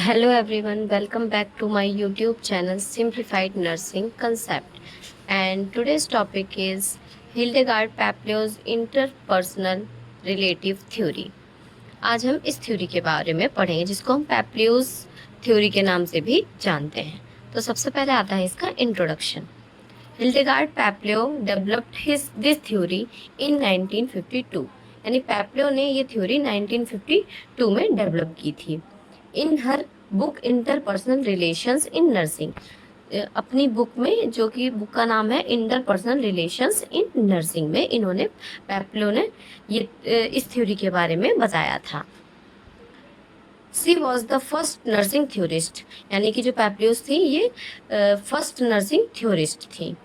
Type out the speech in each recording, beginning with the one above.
Hello everyone, welcome back to my YouTube channel Simplified Nursing Concept. And today's topic is Hildegard Paplio's Interpersonal Relative Theory. आज हम इस theory के बारे में पढ़ेंगे जिसको हम पैप्लियोस थ्योरी के नाम से भी जानते हैं। तो सबसे पहले आता है इसका introduction. Hildegard Peplau developed this theory in 1952। यानी पैप्लियो ने ये थ्योरी 1952 में डेवलप की थी। In her book interpersonal relations in nursing, अपनी बुक में, जो कि बुक का नाम है इंटरपर्सनल रिलेशंस इन नर्सिंग में इन्होंने पैप्लियो ने ये इस थ्योरी के बारे में बताया था। She was the first nursing theorist, यानी कि जो पैप्लियोस थी ये फर्स्ट नर्सिंग थ्योरिस्ट थी।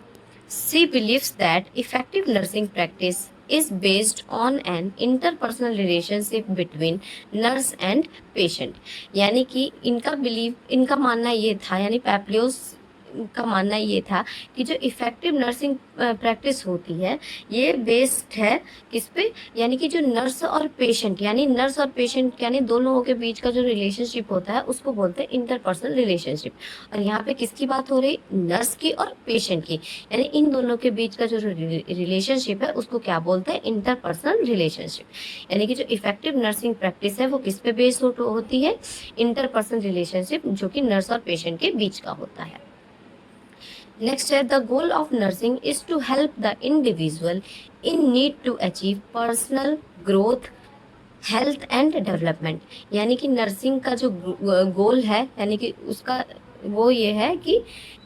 She believes that effective nursing practice is based on an interpersonal relationship between nurse and patient। यानी कि इनका मानना ये था, यानी पैप्लियोस का मानना ये था कि जो इफ़ेक्टिव नर्सिंग प्रैक्टिस होती है ये बेस्ड है किस पे, यानी कि जो नर्स और पेशेंट, यानी नर्स और पेशेंट यानी दो लोगों के बीच का जो रिलेशनशिप होता है उसको बोलते हैं इंटरपर्सनल रिलेशनशिप। और यहाँ पे किसकी बात हो रही, नर्स की और पेशेंट की, यानी इन दोनों के बीच का जो रिलेशनशिप है उसको क्या बोलते हैं, इंटरपर्सनल रिलेशनशिप। यानी कि जो इफेक्टिव नर्सिंग प्रैक्टिस है वो किस पे बेस्ड होती है, इंटरपर्सनल रिलेशनशिप जो कि नर्स और पेशेंट के बीच का होता है। नेक्स्ट है, the goal of nursing is to help the individual in need to achieve personal growth, health and development. यानी कि नर्सिंग का जो गोल है, यानी कि उसका वो ये है कि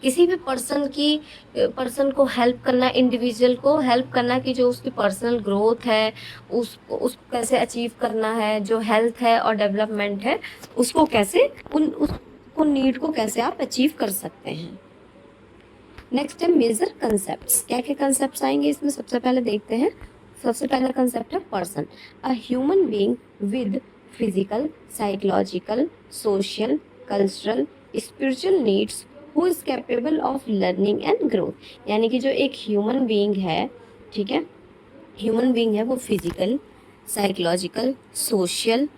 किसी भी पर्सन को हेल्प करना, इंडिविजुअल को हेल्प करना कि जो उसकी पर्सनल ग्रोथ है उसको कैसे अचीव करना है, जो हेल्थ है और डेवलपमेंट है उसको कैसे उसको नीड को कैसे आप अचीव कर सकते हैं। नेक्स्ट है मेजर कंसेप्ट्स। क्या क्या कंसेप्ट्स आएंगे इसमें, सबसे पहले देखते हैं। सबसे पहला कंसेप्ट है person, a human being with physical, psychological, social, cultural, spiritual needs who is capable of learning and growth. यानी कि जो एक ह्यूमन बीइंग है, ठीक है, ह्यूमन बीइंग है वो physical, psychological, social,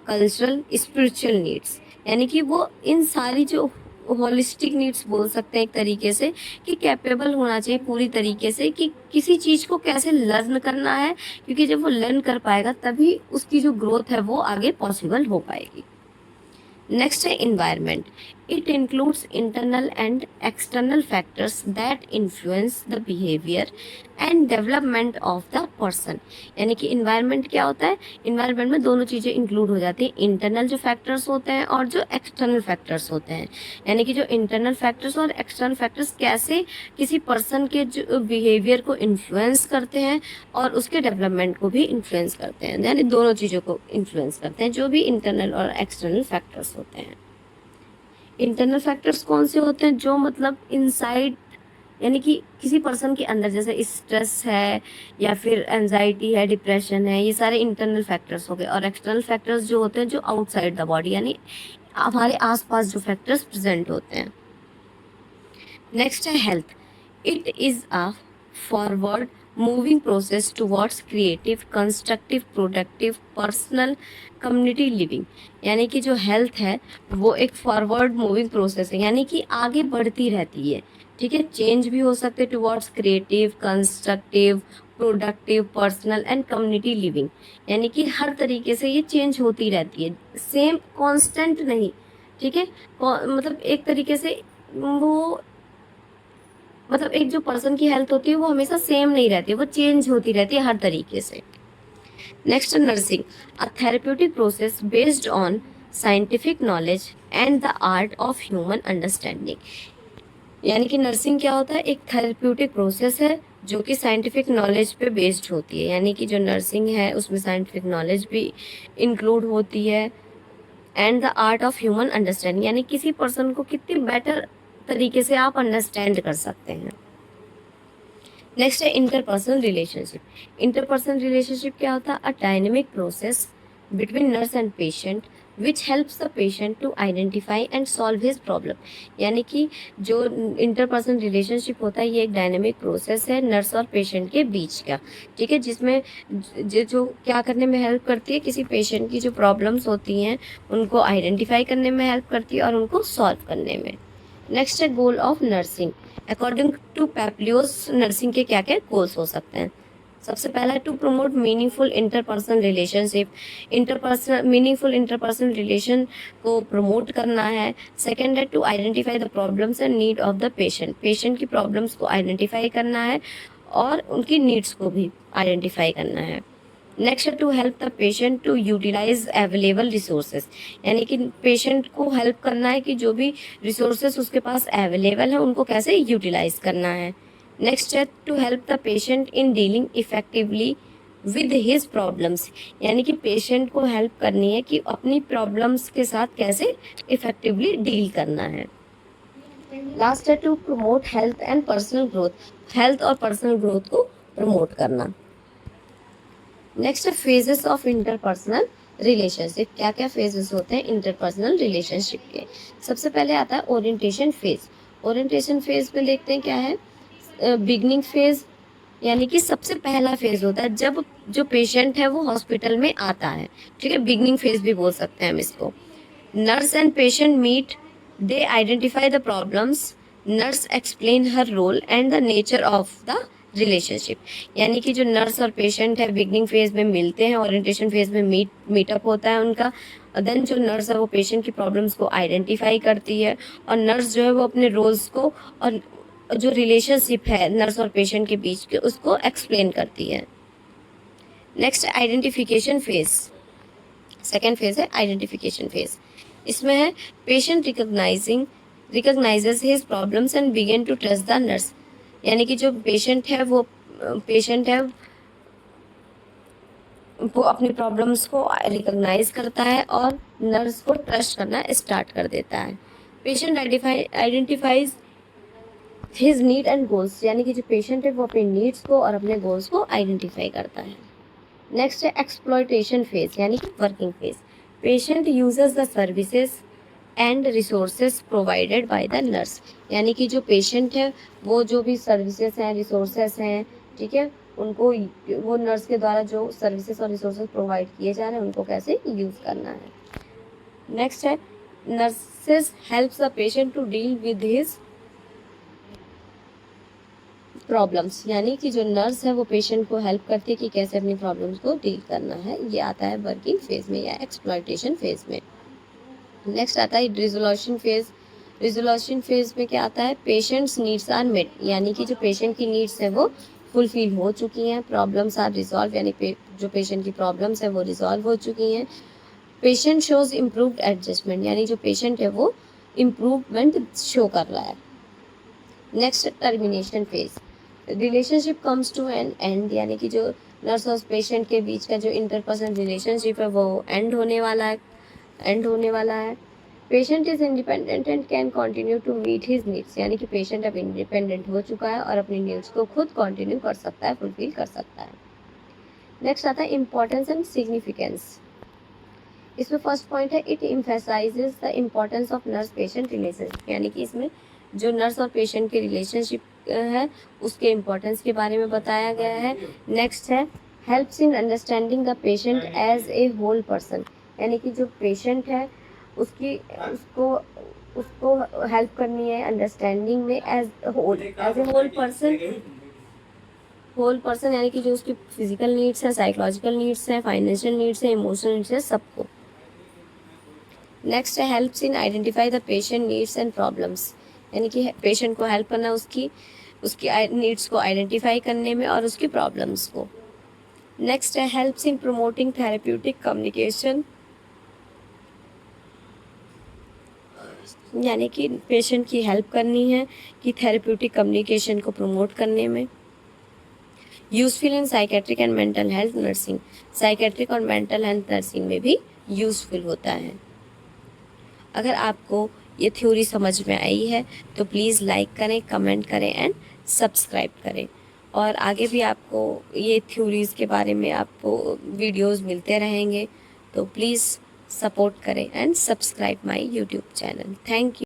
cultural, spiritual needs, यानी कि वो इन सारी जो होलिस्टिक नीड्स बोल सकते हैं एक तरीके से, कि कैपेबल होना चाहिए पूरी तरीके से कि किसी चीज़ को कैसे लर्न करना है, क्योंकि जब वो लर्न कर पाएगा तभी उसकी जो ग्रोथ है वो आगे पॉसिबल हो पाएगी। नेक्स्ट है environment. It includes internal and external factors that influence the behaviour and development of the person. यानी कि इन्वायरमेंट क्या होता है, इन्वायरमेंट में दोनों चीज़ें इंक्लूड हो जाती हैं, इंटरनल जो फैक्टर्स होते हैं और जो एक्सटर्नल फैक्टर्स होते हैं। यानी कि जो इंटरनल फैक्टर्स और एक्सटर्नल फैक्टर्स कैसे किसी पर्सन के जो बिहेवियर को इन्फ्लुएंस करते हैं और उसके डेवलपमेंट को भी इन्फ्लुएंस करते हैं, यानी दोनों चीज़ों को इन्फ्लुएंस करते हैं जो भी इंटरनल और एक्सटर्नल फैक्टर्स होते हैं। इंटरनल फैक्टर्स कौन से होते हैं, जो मतलब इनसाइड, यानी कि किसी पर्सन के अंदर, जैसे स्ट्रेस है या फिर एंजाइटी है, डिप्रेशन है, ये सारे इंटरनल फैक्टर्स हो गए। और एक्सटर्नल फैक्टर्स जो होते हैं जो आउटसाइड द बॉडी, यानी हमारे आसपास जो फैक्टर्स प्रेजेंट होते हैं। नेक्स्ट है health. It is a forward moving process towards creative, constructive, productive, personal, community living. यानी कि जो हेल्थ है वो एक फॉरवर्ड मूविंग प्रोसेस है, यानी कि आगे बढ़ती रहती है, ठीक है, चेंज भी हो सकते हैं towards creative, constructive, productive, personal and community living. यानी कि हर तरीके से ये चेंज होती रहती है, सेम कांस्टेंट नहीं, ठीक है, मतलब एक तरीके से वो, मतलब एक जो पर्सन की हेल्थ होती है वो हमेशा सेम नहीं रहती है, वो चेंज होती रहती है हर तरीके से। Next nursing, a therapeutic process based on scientific knowledge and the art of human understanding. यानी कि नर्सिंग क्या होता है, एक थेरेप्यूटिक प्रोसेस है जो कि साइंटिफिक नॉलेज पे बेस्ड होती है। यानी कि जो नर्सिंग है उसमें साइंटिफिक नॉलेज भी इंक्लूड होती है, and the art of human understanding, यानी किसी पर्सन को कितनी बेटर तरीके से आप अंडरस्टैंड कर सकते हैं। नेक्स्ट है इंटरपर्सनल रिलेशनशिप। इंटरपर्सनल रिलेशनशिप क्या होता है, a dynamic process between nurse and patient which helps the patient to identify and solve his problem। यानी कि जो इंटरपर्सनल रिलेशनशिप होता है ये एक डायनेमिक प्रोसेस है नर्स और पेशेंट के बीच का, ठीक है, जिसमें जो क्या करने में हेल्प करती है, किसी पेशेंट की जो प्रॉब्लम्स होती हैं उनको आइडेंटिफाई करने में हेल्प करती है और उनको सॉल्व करने में। नेक्स्ट है goal of nursing. According to Peplau's nursing के क्या क्या गोल्स हो सकते हैं। सबसे पहला to promote meaningful interpersonal relationship, meaningful interpersonal relation को प्रमोट करना है। सेकेंड है to identify the problems and need of the patient, patient की प्रॉब्लम्स को आइडेंटिफाई करना है और उनकी नीड्स को भी आइडेंटिफाई करना है। नेक्स्ट है to help the patient to utilise available resources, यानी कि पेशेंट को हेल्प करना है कि जो भी रिसोर्सेज उसके पास अवेलेबल है उनको कैसे यूटिलाइज करना है। नेक्स्ट है to help the patient in dealing effectively with his problems, यानी कि पेशेंट को हेल्प करनी है कि अपनी प्रॉब्लम्स के साथ कैसे इफेक्टिवली डील करना है। लास्ट है to promote health and personal growth, health और पर्सनल ग्रोथ को प्रमोट करना। नेक्स्ट है फेजेस ऑफ इंटरपर्सनल रिलेशनशिप। क्या क्या फेजेस होते हैं इंटरपर्सनल रिलेशनशिप के। सबसे पहले आता है ओरिएंटेशन फेज। ओरिएंटेशन फेज में देखते हैं क्या है, बिगनिंग फेज, यानी कि सबसे पहला फेज होता है जब जो पेशेंट है वो हॉस्पिटल में आता है, ठीक है, बिगनिंग फेज भी बोल सकते हैं हम इसको। Nurse and patient meet, they identify the problems, nurse explain her role and the nature of the relationship, यानी कि जो नर्स और पेशेंट है बिगनिंग फेज में मिलते हैं, ओरिएंटेशन फेज में मीटअप होता है उनका। देन जो नर्स है वो पेशेंट की प्रॉब्लम्स को आइडेंटिफाई करती है और नर्स जो है वो अपने रोल्स को और जो रिलेशनशिप है नर्स और पेशेंट के बीच के उसको एक्सप्लेन करती है। Next identification phase, second phase है आइडेंटिफिकेशन फेज। इसमें है patient recognises his problems and begin to trust the nurse, यानी कि जो पेशेंट है वो अपनी प्रॉब्लम्स को रिकॉग्नाइज करता है और नर्स को ट्रस्ट करना स्टार्ट कर देता है। Patient identifies his need and goals, यानी कि जो पेशेंट है वो अपने नीड्स को और अपने गोल्स को आइडेंटिफाई करता है। नेक्स्ट है एक्सप्लॉयटेशन फेज, यानी कि working phase. Patient uses the services and resources provided by the nurse, यानी कि जो पेशेंट है वो जो भी सर्विसेज हैं रिसोर्सेज हैं, ठीक है, उनको वो नर्स के द्वारा जो सर्विसेज और रिसोर्सेज प्रोवाइड किए जा रहे हैं उनको कैसे यूज़ करना है। नेक्स्ट है nurses helps the patient to deal with his problems, यानी कि जो नर्स है वो पेशेंट को हेल्प करती है कि कैसे अपनी प्रॉब्लम्स को डील करना है। ये आता है वर्किंग फेज में या एक्सप्लॉयटेशन फेज में। नेक्स्ट आता है रिजोल्यूशन फेज। रिजोल्यूशन फेज में क्या आता है, पेशेंट्स नीड्स आर मेट, यानी कि जो पेशेंट की नीड्स है वो फुलफिल हो चुकी हैं। प्रॉब्लम्स आर रिजॉल्व, यानी जो पेशेंट की प्रॉब्लम्स है वो रिजॉल्व हो चुकी हैं। पेशेंट शोज इम्प्रूव्ड एडजस्टमेंट, यानी जो पेशेंट है वो इम्प्रूवमेंट शो कर रहा है। Next termination phase. Relationship comes to an end, यानी कि जो नर्स और पेशेंट के बीच का जो इंटरपर्सनल रिलेशनशिप है वो एंड होने वाला है। Patient is independent and can continue to meet his needs, यानी कि पेशेंट अब इंडिपेंडेंट हो चुका है और अपनी नीड्स को खुद कंटिन्यू कर सकता है, फुलफिल कर सकता है। नेक्स्ट आता है इम्पोर्टेंस एंड सिग्निफिकेंस। इसमें फर्स्ट पॉइंट है it emphasises the importance of nurse patient relationship, यानी कि इसमें जो नर्स और पेशेंट की रिलेशनशिप है उसके इम्पोर्टेंस के बारे में बताया गया है। नेक्स्ट है helps in understanding the patient as a whole person, यानी कि जो पेशेंट है उसको हेल्प करनी है अंडरस्टैंडिंग में एज ए होल पर्सन, यानी कि जो उसकी फिजिकल नीड्स है, साइकोलॉजिकल नीड्स है, फाइनेंशियल नीड्स है, इमोशनल नीड्स है, सबको। नेक्स्ट है helps in identify the patient needs and problems, यानी कि पेशेंट को हेल्प करना उसकी नीड्स को आइडेंटिफाई करने में और उसकी प्रॉब्लम्स को। नेक्स्ट है हेल्प्स इन प्रमोटिंग थेरेप्यूटिक कम्युनिकेशन, यानी कि पेशेंट की हेल्प करनी है कि थेरेप्यूटिक कम्युनिकेशन को प्रमोट करने में। Useful in psychiatric and mental health nursing, psychiatric और मेंटल हेल्थ नर्सिंग में भी यूजफुल होता है। अगर आपको ये थ्योरी समझ में आई है तो प्लीज़ लाइक करें, कमेंट करें एंड सब्सक्राइब करें, और आगे भी आपको ये थ्योरीज़ के बारे में आपको वीडियोस मिलते रहेंगे। तो प्लीज़ सपोर्ट करें and subscribe my YouTube channel. Thank you.